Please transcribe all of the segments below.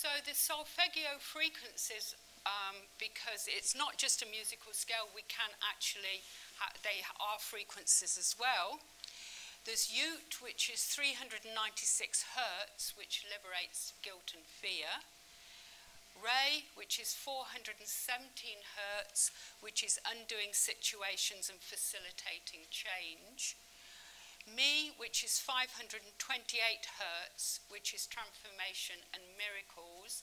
So the solfeggio frequencies, because it's not just a musical scale, we can actually, they are frequencies as well. There's Ut, which is 396 hertz, which liberates guilt and fear. Re, which is 417 hertz, which is undoing situations and facilitating change. Mi, which is 528 hertz, which is transformation and miracles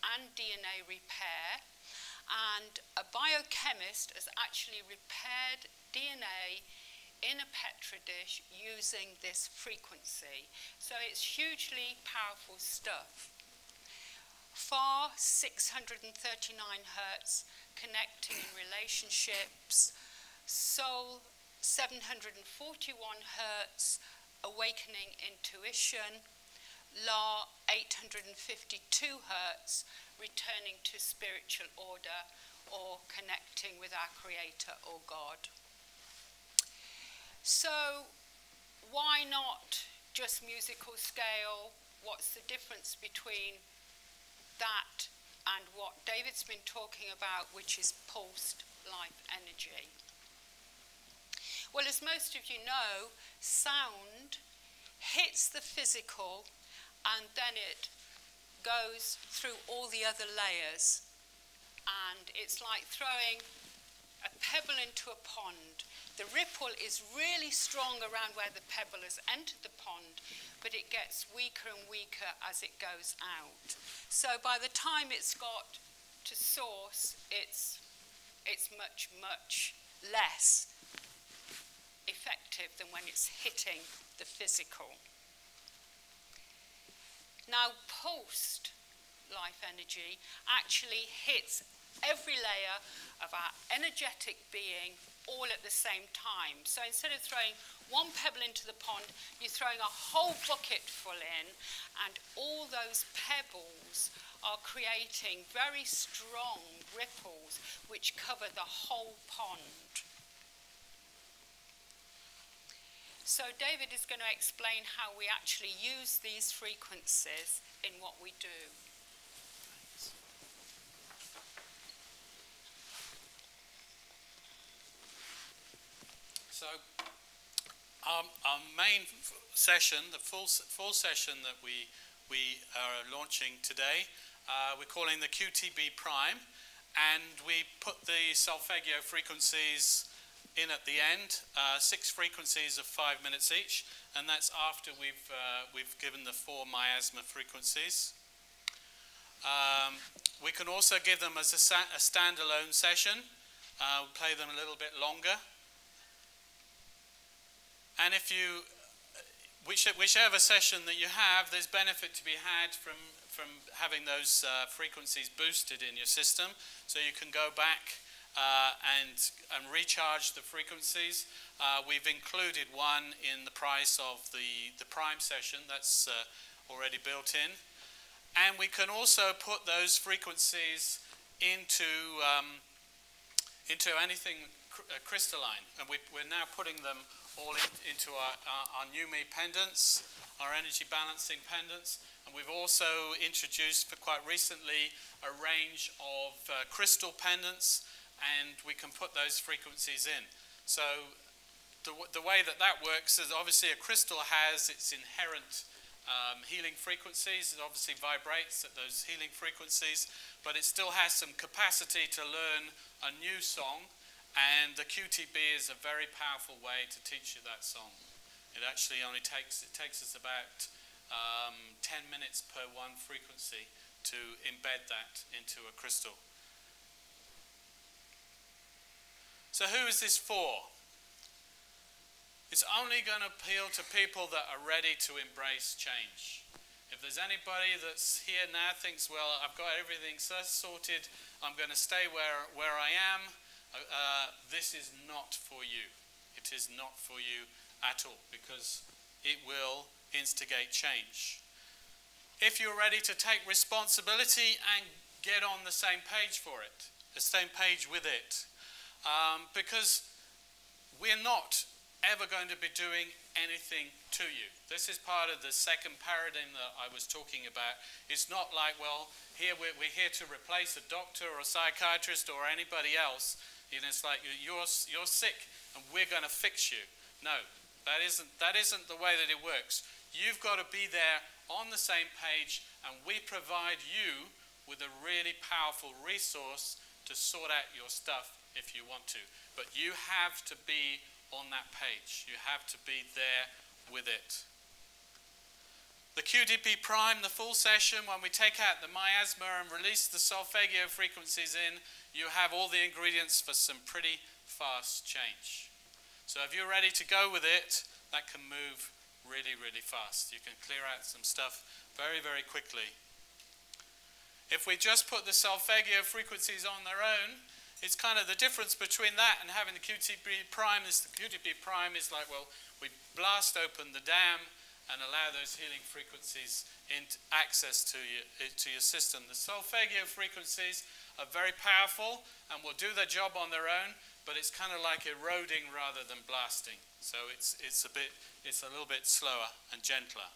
and DNA repair. And a biochemist has actually repaired DNA in a Petri dish using this frequency. So it's hugely powerful stuff. Fa, 639 hertz, connecting in relationships. Sol, 741 hertz, awakening intuition. La, 852 hertz, returning to spiritual order or connecting with our Creator or God. So why not just musical scale? What's the difference between that and what David's been talking about, which is pulsed life energy? Well, as most of you know, sound hits the physical and then it goes through all the other layers. And it's like throwing a pebble into a pond. The ripple is really strong around where the pebble has entered the pond, but it gets weaker and weaker as it goes out. So by the time it's got to source, it's much, much less effective than when it's hitting the physical. Now, pulsed life energy actually hits every layer of our energetic being all at the same time. So instead of throwing one pebble into the pond, you're throwing a whole bucket full in, and all those pebbles are creating very strong ripples which cover the whole pond. So David is going to explain how we actually use these frequencies in what we do. So our main session, the full session that we are launching today, we're calling the QTB Prime, and we put the solfeggio frequencies in at the end, 6 frequencies of 5 minutes each, and that's after we've given the 4 miasma frequencies. We can also give them as a standalone session. We'll play them a little bit longer. And if you, whichever session that you have, there's benefit to be had from having those frequencies boosted in your system, so you can go back and recharge the frequencies. We've included one in the price of the Prime session. That's already built in. And we can also put those frequencies into anything crystalline. And we're now putting them all into our new me pendants, our energy balancing pendants. And we've also introduced, for quite recently, a range of crystal pendants, and we can put those frequencies in. So the way that works is, obviously a crystal has its inherent healing frequencies. It obviously vibrates at those healing frequencies, but it still has some capacity to learn a new song, and the QTB is a very powerful way to teach you that song. It actually only takes us about 10 minutes per one frequency to embed that into a crystal. So who is this for? It's only going to appeal to people that are ready to embrace change. If there's anybody that's here now thinks, well, I've got everything sorted, I'm going to stay where I am, this is not for you. It is not for you at all, because it will instigate change. If you're ready to take responsibility and get on the same page for it, the same page with it, because we're not ever going to be doing anything to you. This is part of the second paradigm that I was talking about. It's not like, well, here we're here to replace a doctor or a psychiatrist or anybody else. You know, it's like you're sick and we're going to fix you. No, that isn't the way that it works. You've got to be there on the same page, and we provide you with a really powerful resource to sort out your stuff if you want to. But you have to be on that page. You have to be there with it. The QTB prime, the full session, when we take out the miasma and release the solfeggio frequencies in, you have all the ingredients for some pretty fast change. So if you're ready to go with it, that can move really, really fast. You can clear out some stuff very, very quickly. If we just put the solfeggio frequencies on their own, it's kind of the difference between that and having the QTB prime. The QTB prime is like, well, we blast open the dam and allow those healing frequencies into access to your system. The solfeggio frequencies are very powerful and will do their job on their own, but it's kind of like eroding rather than blasting. So it's a little bit slower and gentler.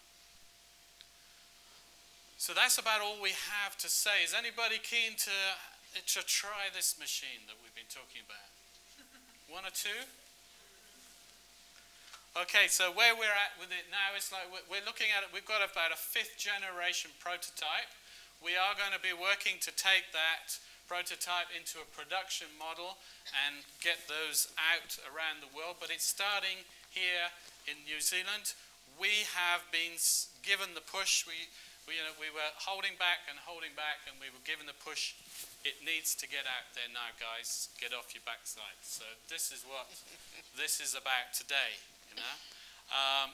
So that's about all we have to say. Is anybody keen to try this machine that we've been talking about? One or two? Okay, so where we're at with it now is like we're looking at it. We've got about a 5th generation prototype. We are going to be working to take that prototype into a production model and get those out around the world, but it's starting here in New Zealand. We have been given the push. We were holding back, and we were given the push. It needs to get out there now, guys. Get off your backside. So this is what this is about today, you know.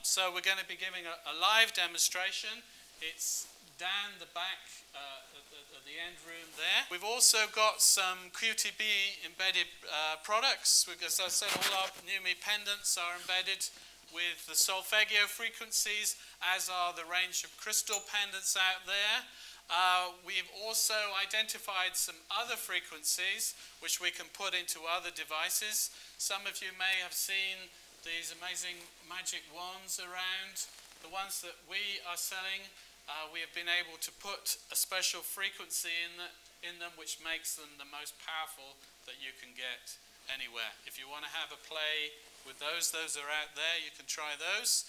So we're going to be giving a live demonstration. It's down the back at the end room there. We've also got some QTB embedded products. As I said, all our NUME pendants are embedded with the solfeggio frequencies, as are the range of crystal pendants out there. We've also identified some other frequencies which we can put into other devices. Some of you may have seen these amazing magic wands around. The ones that we are selling, we have been able to put a special frequency in them which makes them the most powerful that you can get anywhere. If you want to have a play with those are out there. You can try those.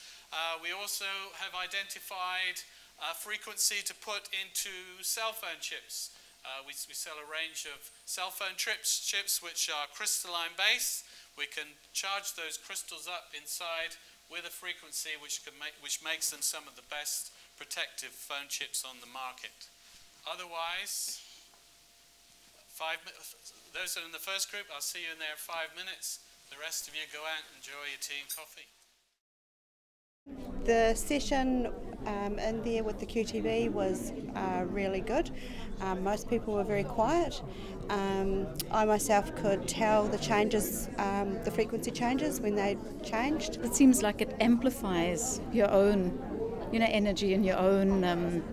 We also have identified a frequency to put into cell phone chips. We sell a range of cell phone chips which are crystalline based. We can charge those crystals up inside with a frequency which makes them some of the best protective phone chips on the market. Otherwise, those that are in the first group, I'll see you in there in 5 minutes. The rest of you go out and enjoy your tea and coffee. The session in there with the QTB was really good. Most people were very quiet. I myself could tell the changes, the frequency changes when they changed. It seems like it amplifies your own, energy and your own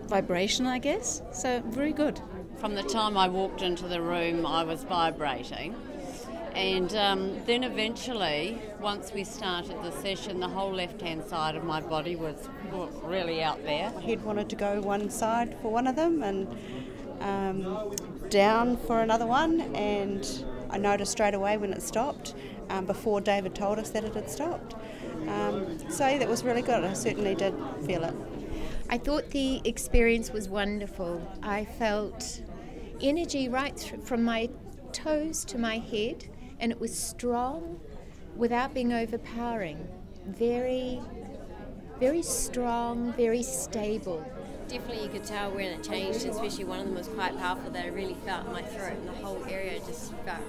vibration, I guess. So very good. From the time I walked into the room, I was vibrating. And then eventually, once we started the session, the whole left-hand side of my body was really out there. He'd wanted to go one side for one of them and down for another one, and I noticed straight away when it stopped, before David told us that it had stopped. So that was really good. I certainly did feel it. I thought the experience was wonderful. I felt energy right from my toes to my head, and it was strong without being overpowering. Very, very strong, very stable. Definitely you could tell when it changed, especially one of them was quite powerful that I really felt in my throat, and the whole area just felt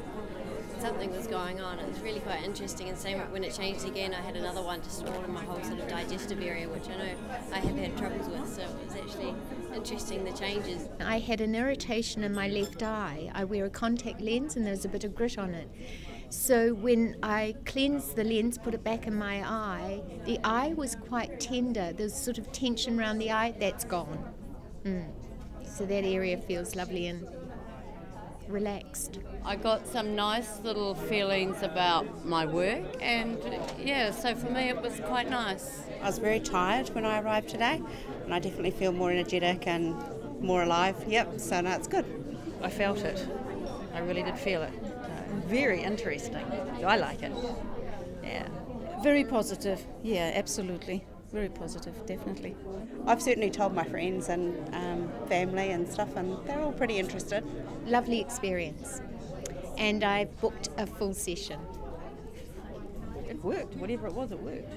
something was going on. It was really quite interesting, and same when it changed again, I had another one just all in my whole sort of digestive area, which I know I have had troubles with, so it was actually interesting, the changes. I had an irritation in my left eye. I wear a contact lens and there's a bit of grit on it. So when I cleansed the lens, put it back in my eye, the eye was quite tender. There's sort of tension around the eye, that's gone. So that area feels lovely and relaxed. I got some nice little feelings about my work, and yeah, so for me it was quite nice. I was very tired when I arrived today, and I definitely feel more energetic and more alive. Yep, so no, it's good. I felt it. I really did feel it. Very interesting. I like it. Yeah. Very positive. Yeah, absolutely. Very positive, definitely. I've certainly told my friends and family and stuff, and they're all pretty interested. Lovely experience. And I booked a full session. It worked. Whatever it was, it worked.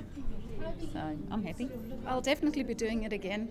So I'm happy. I'll definitely be doing it again.